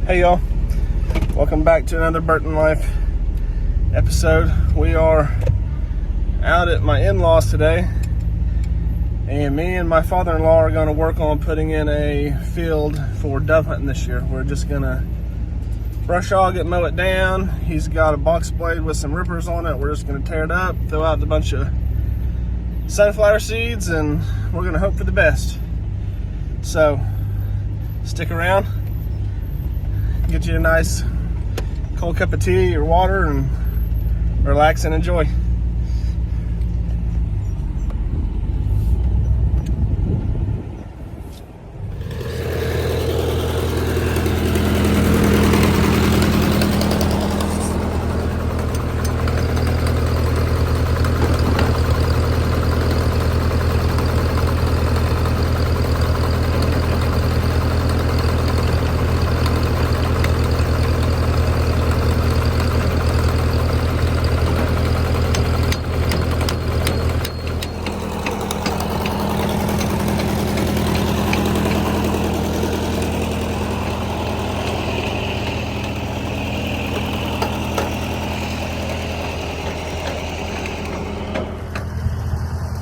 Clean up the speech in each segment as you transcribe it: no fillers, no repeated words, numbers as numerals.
Hey y'all, welcome back to another Burton Life episode. We are out at my in-laws today, and me and my father-in-law are going to work on putting in a field for dove hunting this year. We're just going to brush hog it, mow it down. He's got a box blade with some rippers on it. We're just going to tear it up, throw out a bunch of sunflower seeds, and we're going to hope for the best. So stick around, get you a nice cold cup of tea or water, and relax and enjoy.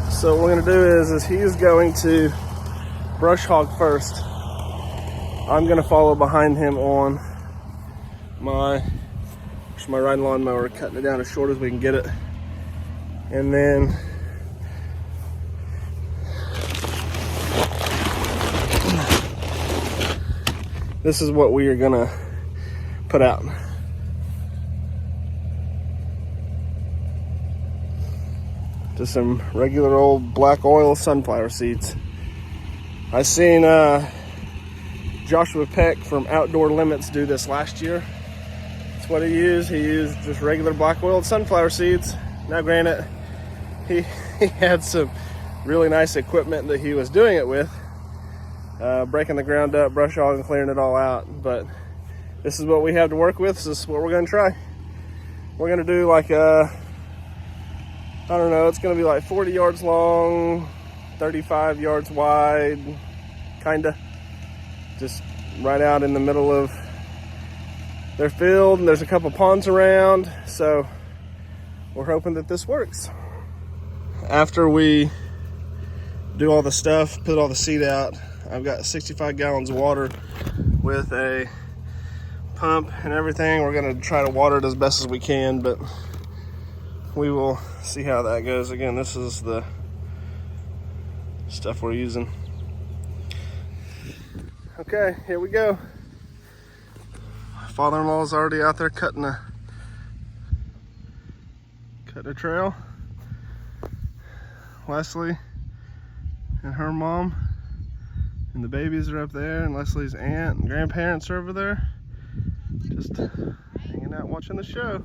So what we're going to do is he's going to brush hog first. I'm going to follow behind him on my riding lawnmower, cutting it down as short as we can get it. And then this is what we are going to put out. Just some regular old black oil sunflower seeds. I seen Joshua Peck from Outdoor Limits do this last year. That's what he used. He used just regular black oil sunflower seeds. Now granted, he had some really nice equipment that he was doing it with, breaking the ground up, brush hog, and clearing it all out. But this is what we have to work with. This is what we're gonna try. We're gonna do like I don't know, it's gonna be like 40 yards long, 35 yards wide, kinda. Just right out in the middle of their field, and there's a couple ponds around, so we're hoping that this works. After we do all the stuff, put all the seed out, I've got 65 gallons of water with a pump and everything. We're gonna try to water it as best as we can, but we will see how that goes. Again, this is the stuff we're using. Okay, here we go. Father-in-law's already out there cutting a trail. Leslie and her mom and the babies are up there, and Leslie's aunt and grandparents are over there, just hanging out watching the show.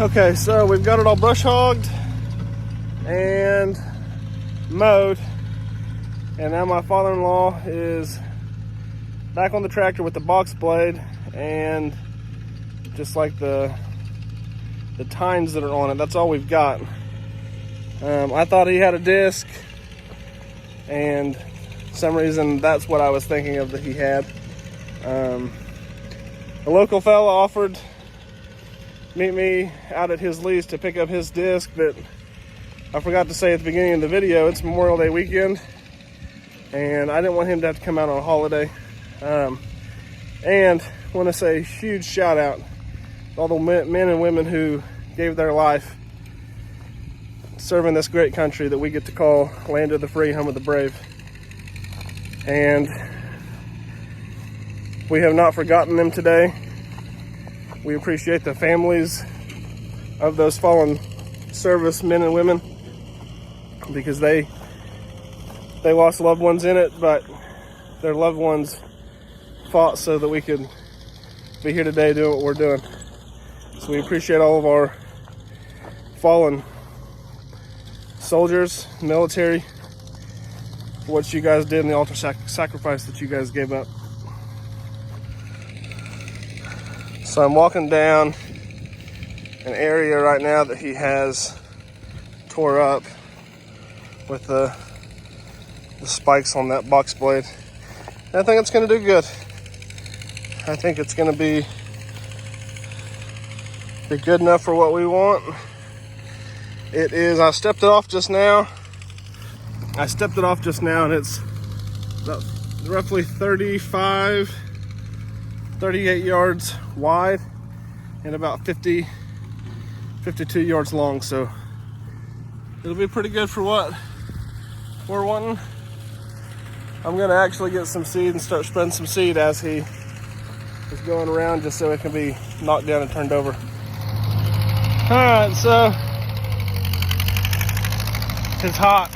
Okay, so we've got it all brush hogged and mowed, and now my father-in-law is back on the tractor with the box blade and just like the tines that are on it. That's all we've got. I thought he had a disc, and for some reason that's what I was thinking of that he had. A local fella offered meet me out at his lease to pick up his disc, but I forgot to say at the beginning of the video, it's Memorial Day weekend, and I didn't want him to have to come out on a holiday. And I want to say a huge shout out to all the men and women who gave their life serving this great country that we get to call land of the free, home of the brave. And we have not forgotten them today. We appreciate the families of those fallen service men and women, because they lost loved ones in it, but their loved ones fought so that we could be here today doing what we're doing. So we appreciate all of our fallen soldiers, military, for what you guys did and the altar sacrifice that you guys gave up. So I'm walking down an area right now that he has tore up with the spikes on that box blade. And I think it's going to do good. I think it's going to be good enough for what we want. It is. I stepped it off just now. And it's about roughly 38 yards wide and about 52 yards long. So it'll be pretty good for what we're wanting. I'm gonna actually get some seed and start spreading some seed as he is going around, just so it can be knocked down and turned over. All right, so it's hot,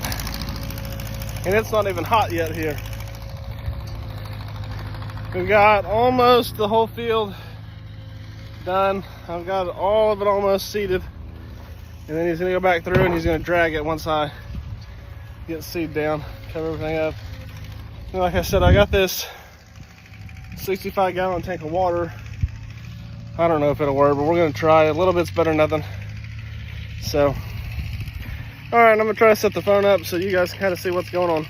and it's not even hot yet here. We've got almost the whole field done. I've got all of it almost seeded, and then he's gonna go back through and he's gonna drag it once I get seed down, cover everything up. And like I said, I got this 65-gallon tank of water. I don't know if it'll work, but we're gonna try. A little bit's better than nothing. So, all right, I'm gonna try to set the phone up so you guys can kind of see what's going on.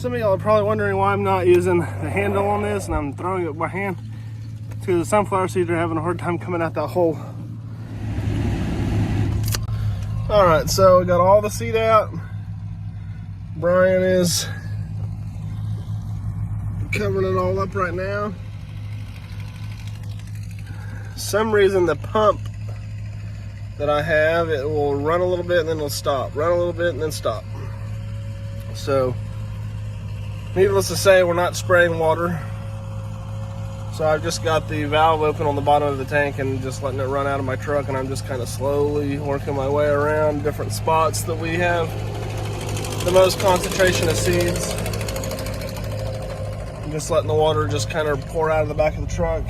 Some of y'all are probably wondering why I'm not using the handle on this and I'm throwing it with my hand, because the sunflower seeds are having a hard time coming out that hole. All right, so we got all the seed out. Brian is covering it all up right now. Some reason the pump that I have, it will run a little bit and then it'll stop, run a little bit and then stop. So needless to say, we're not spraying water. So I've just got the valve open on the bottom of the tank and just letting it run out of my truck, and I'm just kind of slowly working my way around different spots that we have the most concentration of seeds. I'm just letting the water just kind of pour out of the back of the truck.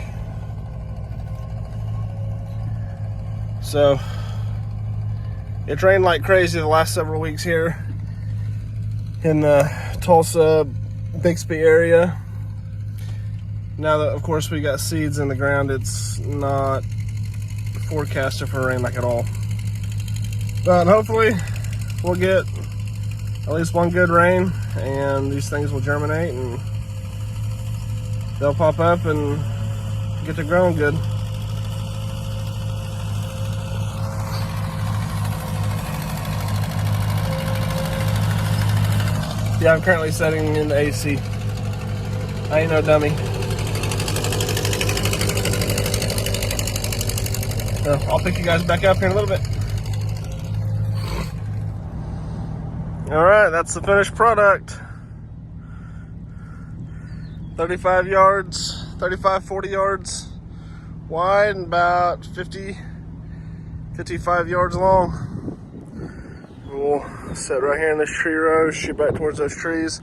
So it rained like crazy the last several weeks here in the Tulsa, Bixby area. Now that, of course, we got seeds in the ground, it's not forecasted for rain like at all. But hopefully we'll get at least one good rain and these things will germinate and they'll pop up and get to growing good. Yeah, I'm currently setting in the AC. I ain't no dummy. So I'll pick you guys back up here in a little bit. All right, that's the finished product. 35 yards, 40 yards wide and about 55 yards long. We'll sit right here in this tree row, shoot back towards those trees.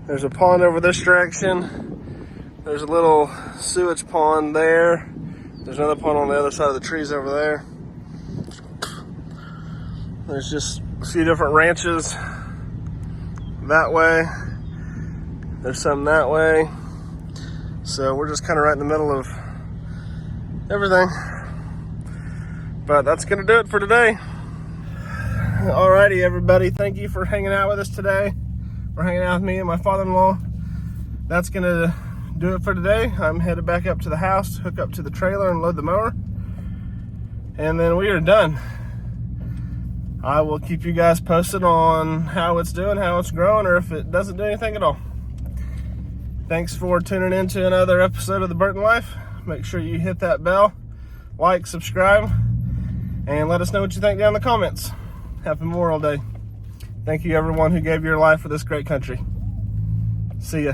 There's a pond over this direction. There's a little sewage pond there. There's another pond on the other side of the trees over there. There's just a few different ranches that way. There's some that way. So we're just kind of right in the middle of everything. But that's gonna do it for today. Alrighty, everybody, thank you for hanging out with us today. For hanging out with me and my father-in-law. That's gonna do it for today. I'm headed back up to the house, hook up to the trailer and load the mower. And then we are done. I will keep you guys posted on how it's doing, how it's growing, or if it doesn't do anything at all. Thanks for tuning in to another episode of The Burton Life. Make sure you hit that bell, like, subscribe, and let us know what you think down in the comments. Happy Memorial Day. Thank you, everyone who gave your life for this great country. See ya.